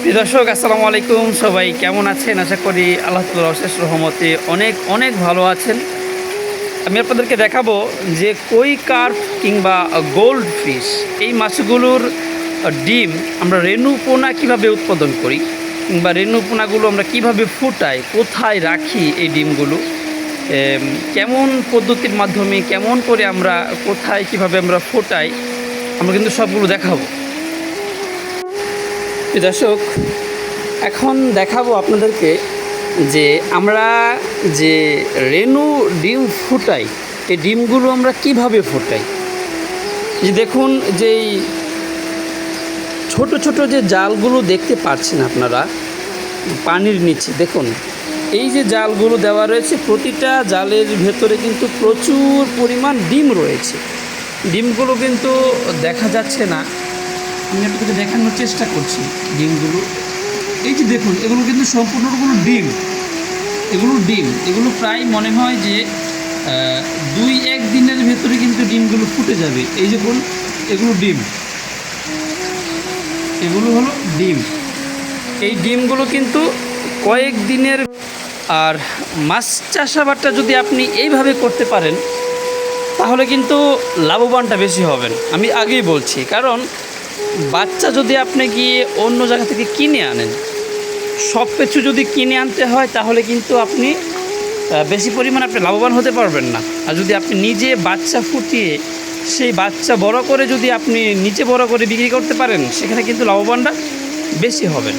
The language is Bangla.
প্রিয় দর্শক, আসসালামু আলাইকুম। সবাই কেমন আছেন? আশা করি আল্লাহ তাআলার অশেষ রহমতে অনেক অনেক ভালো আছেন। আমি আপনাদেরকে দেখাবো যে কই কার্প কিংবা গোল্ড ফিশ এই মাছগুলোর ডিম আমরা রেণু পোনা কীভাবে উৎপাদন করি কিংবা রেণু পোনাগুলো আমরা কীভাবে ফুটাই, কোথায় রাখি এই ডিমগুলো, কেমন পদ্ধতির মাধ্যমে কেমন করে আমরা কোথায় কীভাবে আমরা ফোটাই, আমরা কিন্তু সবগুলো দেখাবো। দর্শক, এখন দেখাবো আপনাদেরকে যে আমরা যে রেণু ডিম ফুটাই, এই ডিমগুলো আমরা কিভাবে ফুটাই। যে দেখুন, যেই ছোট ছোট যে জালগুলো দেখতে পাচ্ছেন আপনারা পানির নিচে, দেখুন এই যে জালগুলো দেওয়া রয়েছে, প্রতিটা জালের ভেতরে কিন্তু প্রচুর পরিমাণ ডিম রয়েছে। ডিমগুলো কিন্তু দেখা যাচ্ছে না, আমি আপনাকে দেখানোর চেষ্টা করছি। ডিমগুলো এই যে দেখুন, এগুলো কিন্তু সম্পূর্ণগুলো ডিম, এগুলো প্রায় মনে হয় যে 2-1 দিনের ভেতরে কিন্তু ডিমগুলো ফুটে যাবে। এই যে কোন এগুলো ডিম, এগুলো হলো ডিম। এই ডিমগুলো কিন্তু কয়েক দিনের। আর মাছ চাষাবাদটা যদি আপনি এইভাবে করতে পারেন তাহলে কিন্তু লাভবানটা বেশি হবেন, আমি আগেই বলছি। কারণ বাচ্চা যদি আপনি গিয়ে অন্য জায়গা থেকে কিনে আনেন, সব কিছু যদি কিনে আনতে হয় তাহলে কিন্তু আপনি বেশি পরিমাণে আপনি লাভবান হতে পারবেন না। আর যদি আপনি নিজে বাচ্চা ফুটিয়ে সেই বাচ্চা বড় করে যদি আপনি নিজে বড় করে বিক্রি করতে পারেন, সেখানে কিন্তু লাভবানটা বেশি হবেন।